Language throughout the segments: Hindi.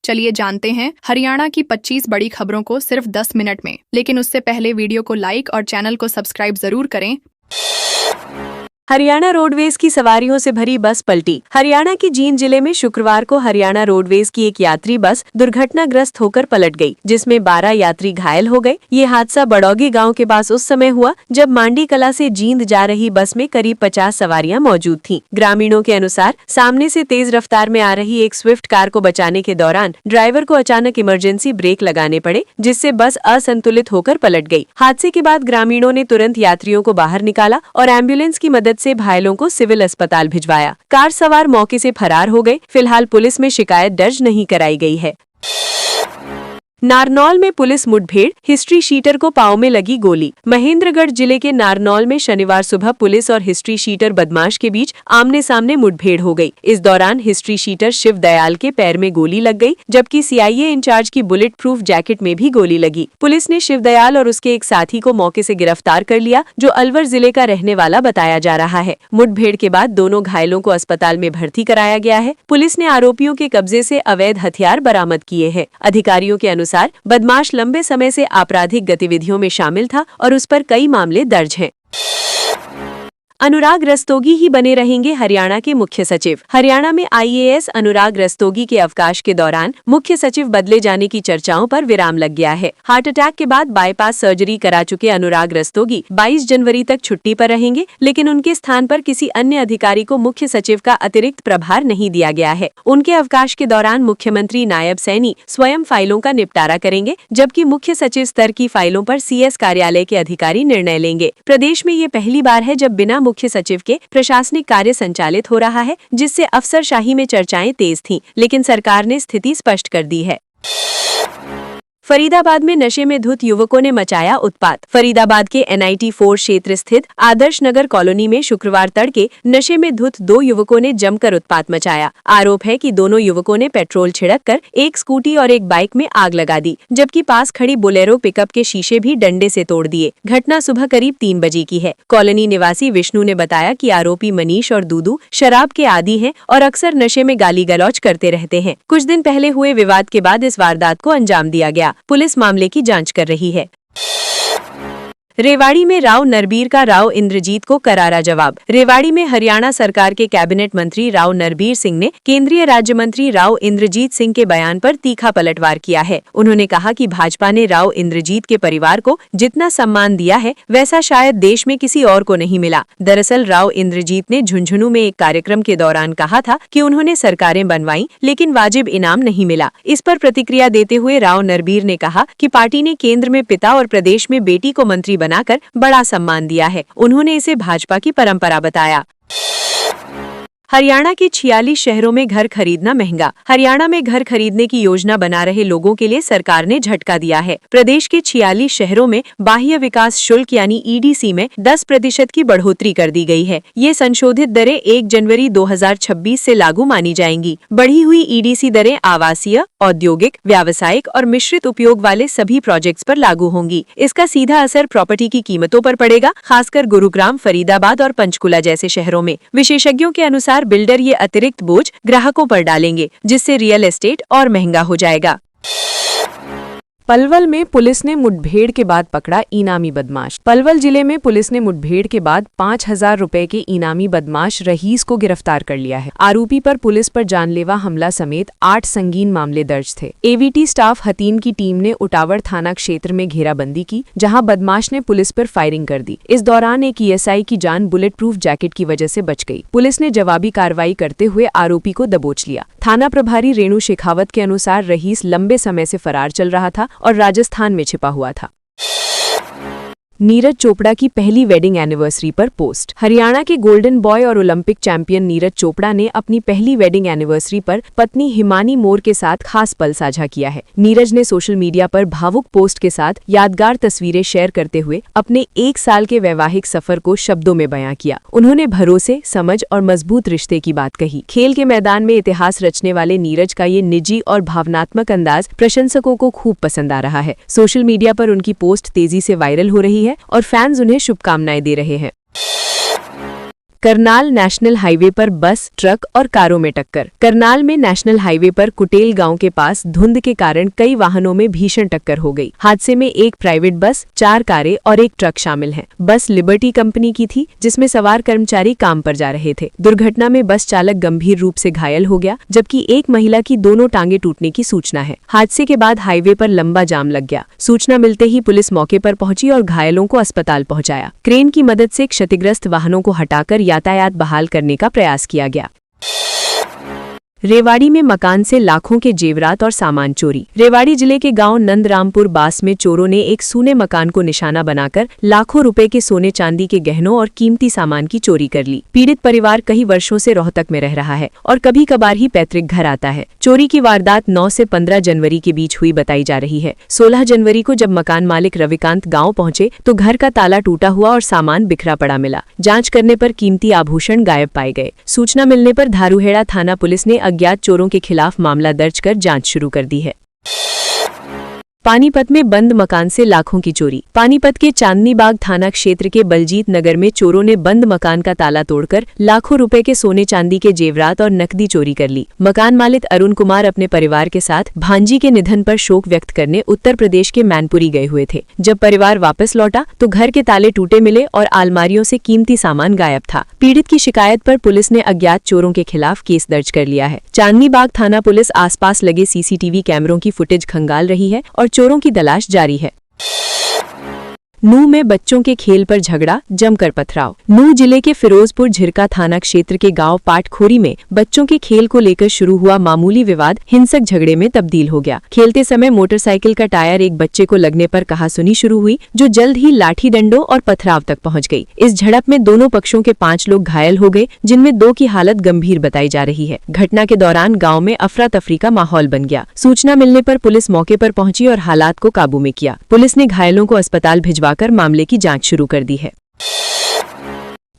चलिए जानते हैं हरियाणा की 25 बड़ी खबरों को सिर्फ 10 मिनट में। लेकिन उससे पहले वीडियो को लाइक और चैनल को सब्सक्राइब जरूर करें। हरियाणा रोडवेज की सवारियों से भरी बस पलटी। हरियाणा के जींद जिले में शुक्रवार को हरियाणा रोडवेज की एक यात्री बस दुर्घटनाग्रस्त होकर पलट गई, जिसमें 12 यात्री घायल हो गए। ये हादसा बड़ौगी गांव के पास उस समय हुआ जब मांडी कला से जींद जा रही बस में करीब 50 सवारियां मौजूद थीं। ग्रामीणों के अनुसार सामने से तेज रफ्तार में आ रही एक स्विफ्ट कार को बचाने के दौरान ड्राइवर को अचानक इमरजेंसी ब्रेक लगाने पड़े, जिससे बस असंतुलित होकर पलट गई। हादसे के बाद ग्रामीणों ने तुरंत यात्रियों को बाहर निकाला और एम्बुलेंस की मदद से घायलों को सिविल अस्पताल भिजवाया। कार सवार मौके से फरार हो गए। फिलहाल पुलिस में शिकायत दर्ज नहीं कराई गई है। नारनौल में पुलिस मुठभेड़, हिस्ट्री शीटर को पांव में लगी गोली। महेंद्रगढ़ जिले के नारनौल में शनिवार सुबह पुलिस और हिस्ट्री शीटर बदमाश के बीच आमने सामने मुठभेड़ हो गई। इस दौरान हिस्ट्री शीटर शिव दयाल के पैर में गोली लग गई, जबकि सीआईए इंचार्ज की बुलेट प्रूफ जैकेट में भी गोली लगी। पुलिस ने शिव दयाल और उसके एक साथी को मौके से गिरफ्तार कर लिया, जो अलवर जिले का रहने वाला बताया जा रहा है। मुठभेड़ के बाद दोनों घायलों को अस्पताल में भर्ती कराया गया है। पुलिस ने आरोपियों के कब्जे से अवैध हथियार बरामद किए हैं। अधिकारियों के अनुसार बदमाश लंबे समय से आपराधिक गतिविधियों में शामिल था और उस पर कई मामले दर्ज हैं। अनुराग रस्तोगी ही बने रहेंगे हरियाणा के मुख्य सचिव। हरियाणा में आईएएस अनुराग रस्तोगी के अवकाश के दौरान मुख्य सचिव बदले जाने की चर्चाओं पर विराम लग गया है। हार्ट अटैक के बाद बाईपास सर्जरी करा चुके अनुराग रस्तोगी 22 जनवरी तक छुट्टी पर रहेंगे, लेकिन उनके स्थान पर किसी अन्य अधिकारी को मुख्य सचिव का अतिरिक्त प्रभार नहीं दिया गया है। उनके अवकाश के दौरान मुख्यमंत्री नायब सैनी स्वयं फाइलों का निपटारा करेंगे, जबकि मुख्य सचिव स्तर की फाइलों पर सीएस कार्यालय के अधिकारी निर्णय लेंगे। प्रदेश में ये पहली बार है जब बिना मुख्य सचिव के प्रशासनिक कार्य संचालित हो रहा है, जिससे अफसरशाही में चर्चाएं तेज थीं, लेकिन सरकार ने स्थिति स्पष्ट कर दी है। फरीदाबाद में नशे में धुत युवकों ने मचाया उत्पात। फरीदाबाद के NIT 4 क्षेत्र स्थित आदर्श नगर कॉलोनी में शुक्रवार तड़के नशे में धुत 2 युवकों ने जमकर उत्पात मचाया। आरोप है कि दोनों युवकों ने पेट्रोल छिड़ककर एक स्कूटी और एक बाइक में आग लगा दी, जबकि पास खड़ी बोलेरो पिकअप के शीशे भी डंडे से तोड़ दिए। घटना सुबह करीब 3 बजे की है। कॉलोनी निवासी विष्णु ने बताया कि आरोपी मनीष और दूदू शराब के आदी हैं और अक्सर नशे में गाली गलौज करते रहते हैं। कुछ दिन पहले हुए विवाद के बाद इस वारदात को अंजाम दिया गया। पुलिस मामले की जांच कर रही है। रेवाड़ी में राव नरबीर का राव इंद्रजीत को करारा जवाब। रेवाड़ी में हरियाणा सरकार के कैबिनेट मंत्री राव नरबीर सिंह ने केंद्रीय राज्य मंत्री राव इंद्रजीत सिंह के बयान पर तीखा पलटवार किया है। उन्होंने कहा कि भाजपा ने राव इंद्रजीत के परिवार को जितना सम्मान दिया है, वैसा शायद देश में किसी और को नहीं मिला। दरअसल राव इंद्रजीत ने झुंझुनू में एक कार्यक्रम के दौरान कहा था कि उन्होंने सरकारें बनवाई, लेकिन वाजिब इनाम नहीं मिला। इस पर प्रतिक्रिया देते हुए राव नरबीर ने कहा कि पार्टी ने केंद्र में पिता और प्रदेश में बेटी को मंत्री बनाकर बड़ा सम्मान दिया है। उन्होंने इसे भाजपा की परंपरा बताया। हरियाणा के 46 शहरों में घर खरीदना महंगा। हरियाणा में घर खरीदने की योजना बना रहे लोगों के लिए सरकार ने झटका दिया है। प्रदेश के 46 शहरों में बाह्य विकास शुल्क यानी EDC में 10% की बढ़ोतरी कर दी गई है। ये संशोधित दरें 1 जनवरी 2026 से लागू मानी जाएंगी। बढ़ी हुई EDC दरें आवासीय, औद्योगिक, व्यावसायिक और मिश्रित उपयोग वाले सभी प्रोजेक्ट्स पर लागू होंगी। इसका सीधा असर प्रॉपर्टी की कीमतों पर पड़ेगा, खासकर गुरुग्राम, फरीदाबाद और पंचकुला जैसे शहरों में। विशेषज्ञों के अनुसार बिल्डर ये अतिरिक्त बोझ ग्राहकों पर डालेंगे, जिससे रियल एस्टेट और महंगा हो जाएगा। पलवल में पुलिस ने मुठभेड़ के बाद पकड़ा इनामी बदमाश। पलवल जिले में पुलिस ने मुठभेड़ के बाद 5000 रुपए के इनामी बदमाश रहीस को गिरफ्तार कर लिया है। आरोपी पर पुलिस पर जानलेवा हमला समेत 8 संगीन मामले दर्ज थे। AVT स्टाफ हतीन की टीम ने उटावर थाना क्षेत्र में घेराबंदी की, जहां बदमाश ने पुलिस पर फायरिंग कर दी। इस दौरान एक ESI की जान बुलेट प्रूफ जैकेट की वजह से बच गई। पुलिस ने जवाबी कार्रवाई करते हुए आरोपी को दबोच लिया। थाना प्रभारी रेणु शेखावत के अनुसार रहीस लंबे समय से फरार चल रहा था और राजस्थान में छिपा हुआ था। नीरज चोपड़ा की पहली वेडिंग एनिवर्सरी पर पोस्ट। हरियाणा के गोल्डन बॉय और ओलंपिक चैंपियन नीरज चोपड़ा ने अपनी पहली वेडिंग एनिवर्सरी पर पत्नी हिमानी मोर के साथ खास पल साझा किया है। नीरज ने सोशल मीडिया पर भावुक पोस्ट के साथ यादगार तस्वीरें शेयर करते हुए अपने 1 साल के वैवाहिक सफर को शब्दों में बयां किया। उन्होंने भरोसे, समझ और मजबूत रिश्ते की बात कही। खेल के मैदान में इतिहास रचने वाले नीरज का ये निजी और भावनात्मक अंदाज प्रशंसकों को खूब पसंद आ रहा है। सोशल मीडिया पर उनकी पोस्ट तेजी से वायरल हो रही है और फैंस उन्हें शुभकामनाएं दे रहे हैं। करनाल नेशनल हाईवे पर बस, ट्रक और कारों में टक्कर। करनाल में नेशनल हाईवे पर कुटेल गांव के पास धुंध के कारण कई वाहनों में भीषण टक्कर हो गई। हादसे में एक प्राइवेट बस, 4 कारें और एक ट्रक शामिल हैं। बस लिबर्टी कंपनी की थी, जिसमें सवार कर्मचारी काम पर जा रहे थे। दुर्घटना में बस चालक गंभीर रूप से घायल हो गया, जबकि एक महिला की दोनों टांगे टूटने की सूचना है। हादसे के बाद हाईवे पर लंबा जाम लग गया। सूचना मिलते ही पुलिस मौके पर पहुंची और घायलों को अस्पताल पहुंचाया। क्रेन की मदद से क्षतिग्रस्त वाहनों को हटाकर यातायात बहाल करने का प्रयास किया गया। रेवाड़ी में मकान से लाखों के जेवरात और सामान चोरी। रेवाड़ी जिले के गांव नंदरामपुर बास में चोरों ने एक सूने मकान को निशाना बनाकर लाखों रुपए के सोने चांदी के गहनों और कीमती सामान की चोरी कर ली। पीड़ित परिवार कई वर्षों से रोहतक में रह रहा है और कभी कभार ही पैतृक घर आता है। चोरी की वारदात 9 से 15 जनवरी के बीच हुई बताई जा रही है। 16 जनवरी को जब मकान मालिक रविकांत गाँव पहुंचे तो घर का ताला टूटा हुआ और सामान बिखरा पड़ा मिला। जाँच करने पर कीमती आभूषण गायब पाए गए। सूचना मिलने पर धारूहेड़ा थाना पुलिस ने अज्ञात चोरों के खिलाफ मामला दर्ज कर जांच शुरू कर दी है। पानीपत में बंद मकान से लाखों की चोरी। पानीपत के चांदनी बाग थाना क्षेत्र के बलजीत नगर में चोरों ने बंद मकान का ताला तोड़कर लाखों रुपए के सोने चांदी के जेवरात और नकदी चोरी कर ली। मकान मालिक अरुण कुमार अपने परिवार के साथ भांजी के निधन पर शोक व्यक्त करने उत्तर प्रदेश के मैनपुरी गए हुए थे। जब परिवार वापस लौटा तो घर के ताले टूटे मिले और अलमारियों से कीमती सामान गायब था। पीड़ित की शिकायत पर पुलिस ने अज्ञात चोरों के खिलाफ केस दर्ज कर लिया है। चांदनी बाग थाना पुलिस आसपास लगे सीसीटीवी कैमरों की फुटेज खंगाल रही है और चोरों की तलाश जारी है। नूह में बच्चों के खेल पर झगड़ा, जमकर पथराव। नूह जिले के फिरोजपुर झिरका थाना क्षेत्र के गांव पाटखोरी में बच्चों के खेल को लेकर शुरू हुआ मामूली विवाद हिंसक झगड़े में तब्दील हो गया। खेलते समय मोटरसाइकिल का टायर एक बच्चे को लगने पर कहासुनी शुरू हुई, जो जल्द ही लाठी डंडों और पथराव तक पहुंच गई। इस झड़प में दोनों पक्षों के 5 लोग घायल हो गए, जिनमें 2 की हालत गंभीर बताई जा रही है। घटना के दौरान गाँव में अफरा तफरी का माहौल बन गया। सूचना मिलने पर पुलिस मौके पर पहुंची और हालात को काबू में किया। पुलिस ने घायलों को अस्पताल भिजवाकर मामले की जांच शुरू कर दी है।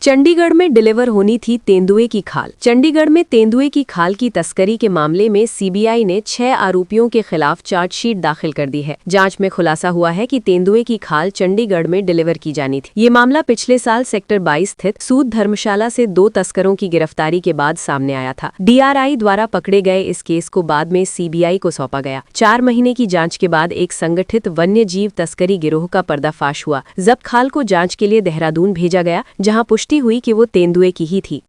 चंडीगढ़ में डिलीवर होनी थी तेंदुए की खाल। चंडीगढ़ में तेंदुए की खाल की तस्करी के मामले में सीबीआई ने 6 आरोपियों के खिलाफ चार्जशीट दाखिल कर दी है। जांच में खुलासा हुआ है कि तेंदुए की खाल चंडीगढ़ में डिलीवर की जानी थी। ये मामला पिछले साल सेक्टर 22 स्थित सूद धर्मशाला से 2 तस्करों की गिरफ्तारी के बाद सामने आया था। डीआरआई द्वारा पकड़े गए इस केस को बाद में सीबीआई को सौंपा गया। 4 महीने की जाँच के बाद एक संगठित वन्य जीव तस्करी गिरोह का पर्दाफाश हुआ। जब्त खाल को जाँच के लिए देहरादून भेजा गया, जहाँ पुष्टि हुई कि वो तेंदुए की ही थी।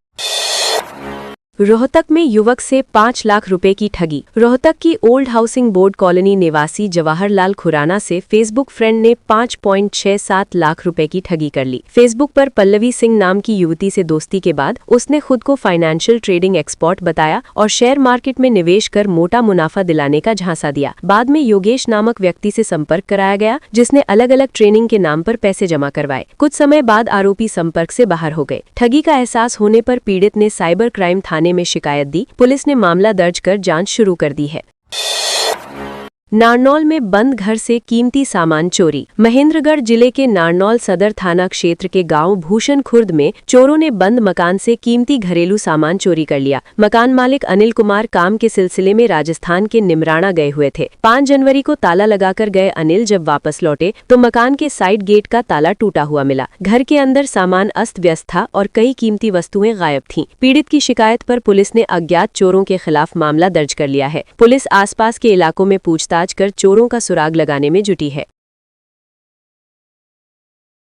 रोहतक में युवक से 5 लाख रुपए की ठगी। रोहतक की ओल्ड हाउसिंग बोर्ड कॉलोनी निवासी जवाहरलाल खुराना से फेसबुक फ्रेंड ने 5.67 लाख रुपए की ठगी कर ली। फेसबुक पर पल्लवी सिंह नाम की युवती से दोस्ती के बाद उसने खुद को फाइनेंशियल ट्रेडिंग एक्सपर्ट बताया और शेयर मार्केट में निवेश कर मोटा मुनाफा दिलाने का झांसा दिया। बाद में योगेश नामक व्यक्ति से संपर्क कराया गया, जिसने अलग अलग ट्रेनिंग के नाम पर पैसे जमा करवाए। कुछ समय बाद आरोपी संपर्क से बाहर हो गए। ठगी का एहसास होने पर पीड़ित ने साइबर क्राइम थाने में शिकायत दी। पुलिस ने मामला दर्ज कर जांच शुरू कर दी है। नारनौल में बंद घर से कीमती सामान चोरी। महेंद्रगढ़ जिले के नारनौल सदर थाना क्षेत्र के गांव भूषण खुर्द में चोरों ने बंद मकान से कीमती घरेलू सामान चोरी कर लिया। मकान मालिक अनिल कुमार काम के सिलसिले में राजस्थान के निमराना गए हुए थे। 5 जनवरी को ताला लगाकर गए अनिल जब वापस लौटे तो मकान के साइड गेट का ताला टूटा हुआ मिला। घर के अंदर सामान अस्त व्यस्त था और कई कीमती वस्तुएं गायब थीं। पीड़ित की शिकायत पर पुलिस ने अज्ञात चोरों के खिलाफ मामला दर्ज कर लिया है। पुलिस आसपास के इलाकों में पूछताछ कर चोरों का सुराग लगाने में जुटी है।